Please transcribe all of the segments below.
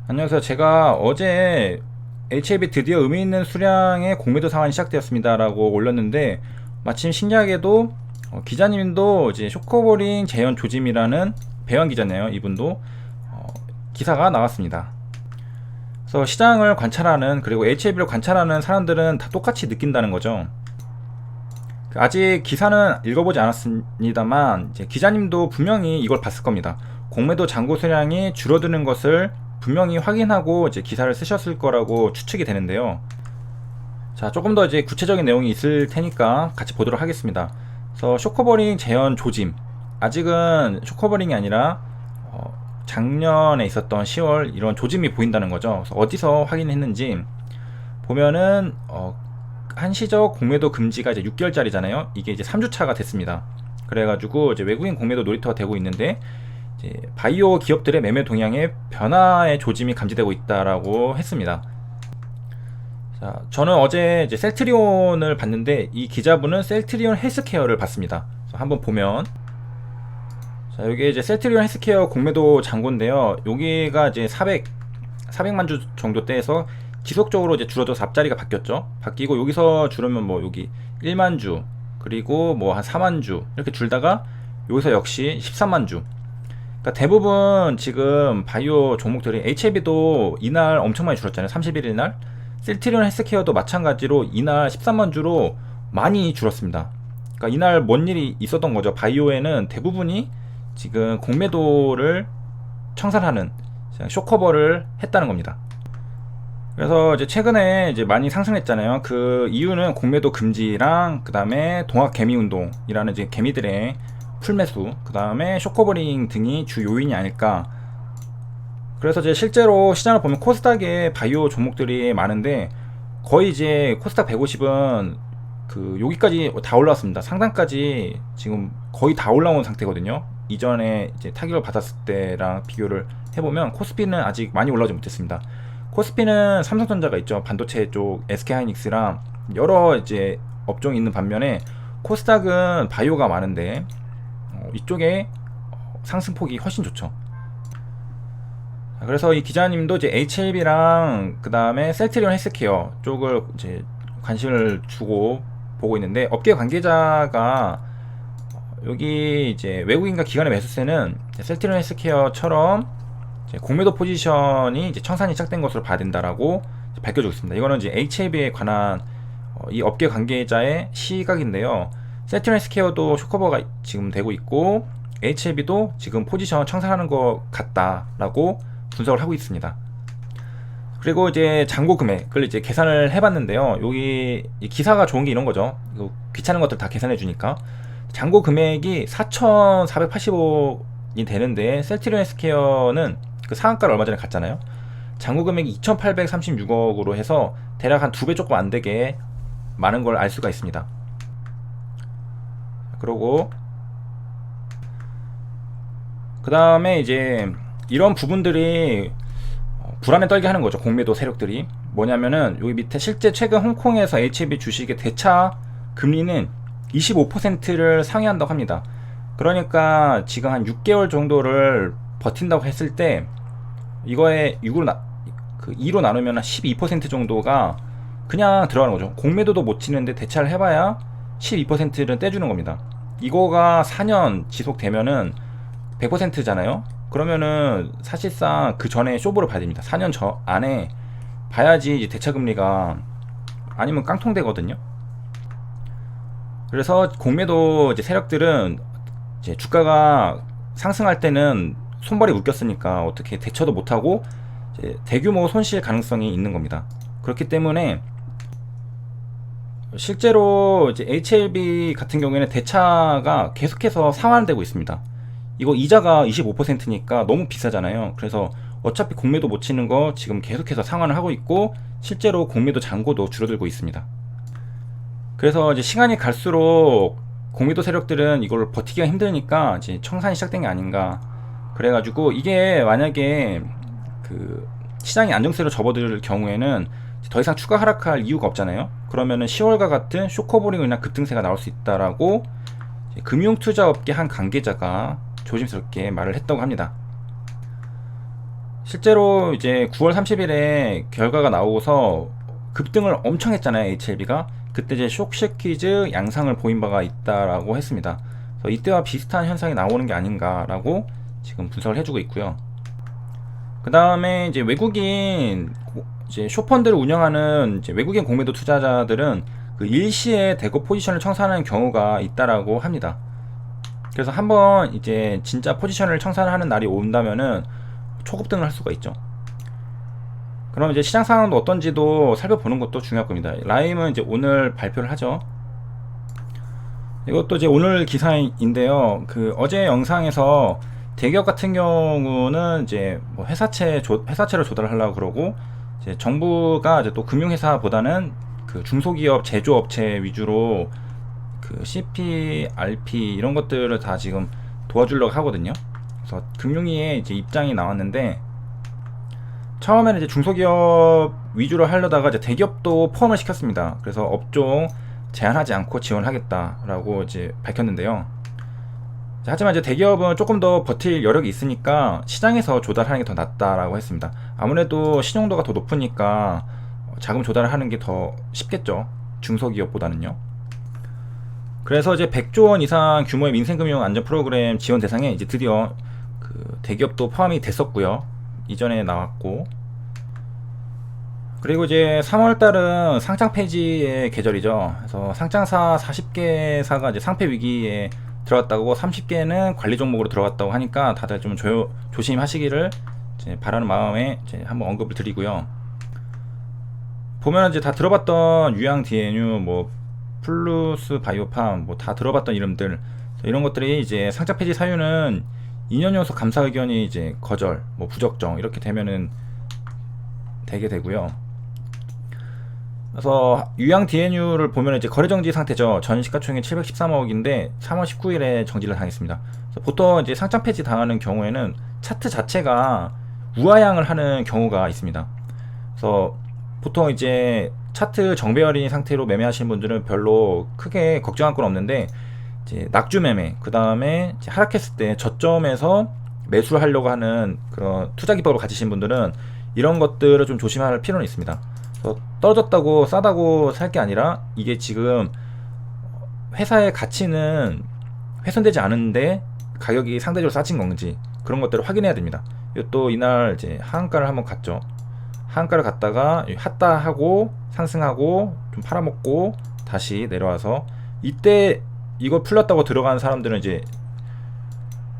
안녕하세요. 제가 어제 HLB 드디어 의미 있는 수량의 공매도 상환이 시작되었습니다 라고 올렸는데, 마침 신기하게도 기자님도 이제 쇼커버링 재현 조짐이라는 배현 기자네요. 이분도 기사가 나왔습니다. 그래서 시장을 관찰하는, 그리고 HLB를 관찰하는 사람들은 다 똑같이 느낀다는 거죠. 아직 기사는 읽어보지 않았습니다만 이제 기자님도 분명히 이걸 봤을 겁니다. 공매도 잔고 수량이 줄어드는 것을 분명히 확인하고 이제 기사를 쓰셨을 거라고 추측이 되는데요. 자, 조금 더 이제 구체적인 내용이 있을 테니까 같이 보도록 하겠습니다. 그래서 쇼커버링 재현 조짐, 아직은 쇼커버링이 아니라 작년에 있었던 10월 이런 조짐이 보인다는 거죠. 그래서 어디서 확인했는지 보면은 한시적 공매도 금지가 이제 6개월짜리잖아요. 이게 이제 3주차가 됐습니다. 그래가지고 이제 외국인 공매도 놀이터가 되고 있는데, 이제 바이오 기업들의 매매 동향에 변화의 조짐이 감지되고 있다라고 했습니다. 자, 저는 어제 이제 셀트리온을 봤는데, 이 기자분은 셀트리온 헬스케어를 봤습니다. 한번 보면, 자, 여기 이제 셀트리온 헬스케어 공매도 잔고인데요. 여기가 이제 400만 주 정도 떼서 지속적으로 이제 줄어들어서 앞자리가 바뀌었죠. 바뀌고 여기서 줄으면 뭐 여기 1만 주, 그리고 뭐 한 4만 주 이렇게 줄다가 여기서 역시 13만 주. 그러니까 대부분 지금 바이오 종목들이, HLB도 이날 엄청 많이 줄었잖아요. 31일 날. 셀트리온 헬스케어도 마찬가지로 이날 13만 주로 많이 줄었습니다. 그러니까 이날 뭔 일이 있었던 거죠. 바이오에는 대부분이 지금 공매도를 청산하는 쇼커버를 했다는 겁니다. 그래서 이제 최근에 이제 많이 상승했잖아요. 그 이유는 공매도 금지랑 그 다음에 동학 개미 운동이라는 이제 개미들의 풀매수, 그 다음에 쇼커버링 등이 주 요인이 아닐까. 그래서 이제 실제로 시장을 보면 코스닥에 바이오 종목들이 많은데, 거의 이제 코스닥 150은 그 여기까지 다 올라왔습니다. 상단까지 지금 거의 다 올라온 상태거든요. 이전에 이제 타격을 받았을 때랑 비교를 해보면 코스피는 아직 많이 올라오지 못했습니다. 코스피는 삼성전자가 있죠. 반도체 쪽 SK하이닉스랑 여러 이제 업종이 있는 반면에, 코스닥은 바이오가 많은데 이쪽에 상승폭이 훨씬 좋죠. 그래서 이 기자님도 이제 HLB랑 그 다음에 셀트리온 헬스케어 쪽을 이제 관심을 주고 보고 있는데, 업계 관계자가 여기 이제 외국인과 기관의 매수세는 셀트리온 헬스케어처럼 공매도 포지션이 이제 청산이 시작된 것으로 봐야 된다라고 밝혀주고 있습니다. 이거는 이제 HLB에 관한 이 업계 관계자의 시각인데요. 셀트리온 헬스케어도 쇼커버가 지금 되고 있고, HLB도 지금 포지션 청산하는 것 같다라고 분석을 하고 있습니다. 그리고 이제 잔고 금액을 이제 계산을 해봤는데요. 여기 기사가 좋은 게 이런 거죠. 귀찮은 것들 다 계산해 주니까. 잔고 금액이 4,480억이 되는데, 셀트리온 헬스케어는 그 상한가를 얼마 전에 갔잖아요. 잔고 금액이 2,836억으로 해서 대략 한 2배 조금 안 되게 많은 걸 알 수가 있습니다. 그리고 그 다음에 이제 이런 부분들이 불안에 떨게 하는 거죠. 공매도 세력들이 뭐냐면은, 여기 밑에 실제 최근 홍콩에서 HLB 주식의 대차 금리는 25%를 상회한다고 합니다. 그러니까 지금 한 6개월 정도를 버틴다고 했을 때, 이거에 2로 나누면 한 12% 정도가 그냥 들어가는 거죠. 공매도도 못 치는데 대차를 해봐야 12%는 떼주는 겁니다. 이거가 4년 지속되면은 100%잖아요. 그러면은 사실상 그 전에 쇼부를 봐야 됩니다. 4년 안에 봐야지 이제 대차금리가, 아니면 깡통되거든요. 그래서 공매도 이제 세력들은 이제 주가가 상승할 때는 손발이 묶였으니까 어떻게 대처도 못하고 이제 대규모 손실 가능성이 있는 겁니다. 그렇기 때문에 실제로 이제 HLB 같은 경우에는 대차가 계속해서 상환되고 있습니다. 이거 이자가 25%니까 너무 비싸잖아요. 그래서 어차피 공매도 못 치는 거 지금 계속해서 상환을 하고 있고, 실제로 공매도 잔고도 줄어들고 있습니다. 그래서 이제 시간이 갈수록 공매도 세력들은 이걸 버티기가 힘드니까 이제 청산이 시작된 게 아닌가. 그래가지고 이게 만약에 그 시장이 안정세로 접어들 경우에는 더 이상 추가 하락할 이유가 없잖아요. 그러면은 10월과 같은 쇼커버링이나 급등세가 나올 수 있다라고 금융투자업계 한 관계자가 조심스럽게 말을 했다고 합니다. 실제로 이제 9월 30일에 결과가 나오고서 급등을 엄청 했잖아요, HLB가. 그때 이제 쇼크퀴즈 양상을 보인 바가 있다라고 했습니다. 그래서 이때와 비슷한 현상이 나오는 게 아닌가라고 지금 분석을 해주고 있고요. 그 다음에 이제 외국인 이제 쇼펀드를 운영하는 이제 외국인 공매도 투자자들은 그 일시에 대거 포지션을 청산하는 경우가 있다라고 합니다. 그래서 한번 이제 진짜 포지션을 청산하는 날이 온다면은 초급등을 할 수가 있죠. 그럼 이제 시장 상황도 어떤지도 살펴보는 것도 중요할 겁니다. 라임은 이제 오늘 발표를 하죠. 이것도 이제 오늘 기사인데요. 그 어제 영상에서 대기업 같은 경우는 이제 뭐 회사채를 조달하려고 그러고, 이제 정부가 이제 또 금융회사보다는 그 중소기업 제조업체 위주로 그 CP, RP 이런 것들을 다 지금 도와주려고 하거든요. 그래서 금융위에 이제 입장이 나왔는데, 처음에는 이제 중소기업 위주로 하려다가 이제 대기업도 포함을 시켰습니다. 그래서 업종 제한하지 않고 지원하겠다라고 이제 밝혔는데요. 하지만 이제 대기업은 조금 더 버틸 여력이 있으니까 시장에서 조달하는 게 더 낫다라고 했습니다. 아무래도 신용도가 더 높으니까 자금 조달을 하는 게 더 쉽겠죠, 중소기업보다는요. 그래서 이제 100조 원 이상 규모의 민생금융 안전 프로그램 지원 대상에 이제 드디어 그 대기업도 포함이 됐었고요. 이전에 나왔고, 그리고 이제 3월달은 상장 폐지의 계절이죠. 그래서 상장사 40개사가 이제 상폐 위기에 들어갔다고, 30개는 관리 종목으로 들어갔다고 하니까 다들 좀 조심하시기를 이제 바라는 마음에 이제 한번 언급을 드리고요. 보면 이제 다 들어봤던 유양 DNU, 뭐 플루스 바이오팜, 뭐 다 들어봤던 이름들, 이런 것들이 이제 상장 폐지 사유는 2년 연속 감사 의견이 이제 거절, 뭐 부적정 이렇게 되면은 되게 되고요. 그래서 유양 DNU를 보면 이제 거래 정지 상태죠. 전 시가총액 713억인데 3월 19일에 정지를 당했습니다. 그래서 보통 이제 상장 폐지 당하는 경우에는 차트 자체가 우하향을 하는 경우가 있습니다. 그래서 보통 이제 차트 정배열인 상태로 매매하시는 분들은 별로 크게 걱정할 건 없는데, 이제 낙주 매매, 그 다음에 하락했을 때 저점에서 매수를 하려고 하는 그런 투자 기법을 가지신 분들은 이런 것들을 좀 조심할 필요는 있습니다. 그래서 떨어졌다고 싸다고 살 게 아니라, 이게 지금 회사의 가치는 훼손되지 않은데 가격이 상대적으로 싸진 건지, 그런 것들을 확인해야 됩니다. 또 이날 이제 하한가를 한번 갔죠. 하한가를 갔다가 핫다 하고 상승하고 좀 팔아먹고 다시 내려와서, 이때 이거 풀렸다고 들어가는 사람들은 이제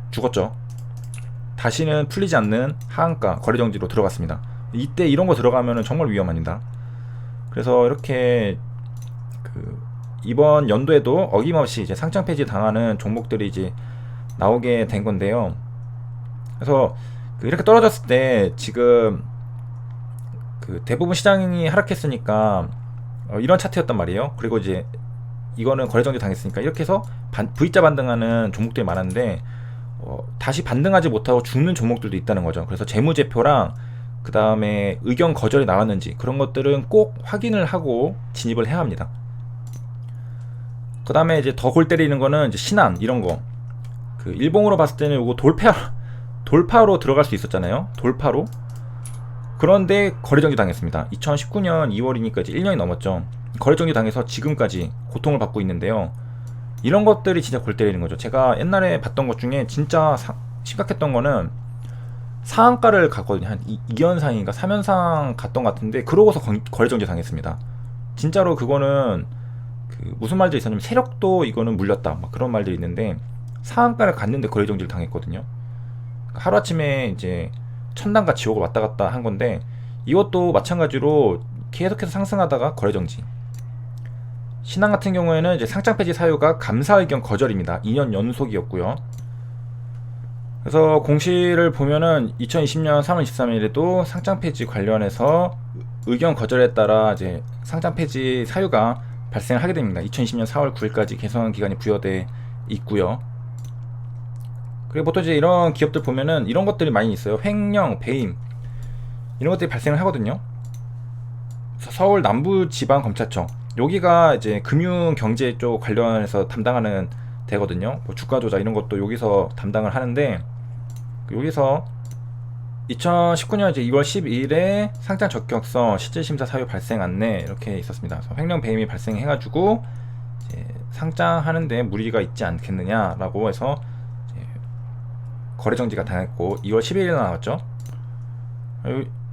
죽었죠. 다시는 풀리지 않는 하한가 거래정지로 들어갔습니다. 이때 이런 거 들어가면 정말 위험합니다. 그래서 이렇게 그 이번 연도에도 어김없이 이제 상장 폐지 당하는 종목들이 이제 나오게 된 건데요. 그래서 이렇게 떨어졌을 때 지금 그 대부분 시장이 하락했으니까 이런 차트였단 말이에요. 그리고 이제 이거는 거래정지 당했으니까 이렇게 해서 V자 반등하는 종목들이 많았는데, 다시 반등하지 못하고 죽는 종목들도 있다는 거죠. 그래서 재무제표랑 그 다음에 의견 거절이 나왔는지 그런 것들은 꼭 확인을 하고 진입을 해야 합니다. 그 다음에 이제 더 골 때리는 거는 이제 신한 이런 거, 그 일봉으로 봤을 때는 이거 돌파로 들어갈 수 있었잖아요. 돌파로. 그런데 거래정지 당했습니다. 2019년 2월이니까 이제 1년이 넘었죠. 거래정지 당해서 지금까지 고통을 받고 있는데요. 이런 것들이 진짜 골 때리는 거죠. 제가 옛날에 봤던 것 중에 진짜 심각했던 거는 상한가를 갔거든요. 한 2연상인가 3연상 갔던 것 같은데, 그러고서 거래정지 당했습니다. 진짜로 그거는 그 무슨 말들이 있었냐면, 세력도 이거는 물렸다 막 그런 말들이 있는데, 상한가를 갔는데 거래정지를 당했거든요. 하루아침에 이제 천당과 지옥을 왔다 갔다 한 건데, 이것도 마찬가지로 계속해서 상승하다가 거래정지. 신한 같은 경우에는 이제 상장 폐지 사유가 감사 의견 거절입니다. 2년 연속이었고요. 그래서 공시를 보면은 2020년 3월 23일에도 상장 폐지 관련해서 의견 거절에 따라 이제 상장 폐지 사유가 발생하게 됩니다. 2020년 4월 9일까지 개선 기간이 부여돼 있고요. 그리고 보통 이제 이런 기업들 보면은 이런 것들이 많이 있어요. 횡령, 배임 이런 것들이 발생을 하거든요. 서울 남부지방검찰청, 여기가 이제 금융 경제 쪽 관련해서 담당하는 데거든요. 뭐 주가 조작 이런 것도 여기서 담당을 하는데, 여기서 2019년 이제 2월 12일에 상장 적격서 실질심사 사유 발생 안내 이렇게 있었습니다. 그래서 횡령 배임이 발생해가지고 이제 상장하는데 무리가 있지 않겠느냐라고 해서 이제 거래 정지가 당했고 2월 11일에 나왔죠.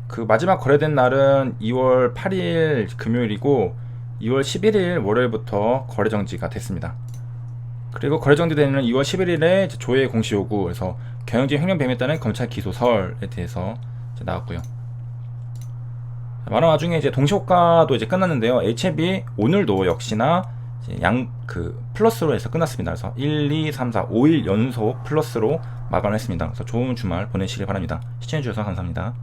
그 마지막 거래된 날은 2월 8일 금요일이고 2월 11일 월요일부터 거래 정지가 됐습니다. 그리고 거래 정지되는 2월 11일에 조회 공시 요구, 그래서 경영진 횡령 배임에 따른 검찰 기소설에 대해서 이제 나왔고요. 말한 와중에 이제 동시효과도 이제 끝났는데요. HLB 오늘도 역시나 이제 플러스로 해서 끝났습니다. 그래서 1, 2, 3, 4, 5일 연속 플러스로 마감을 했습니다. 그래서 좋은 주말 보내시길 바랍니다. 시청해주셔서 감사합니다.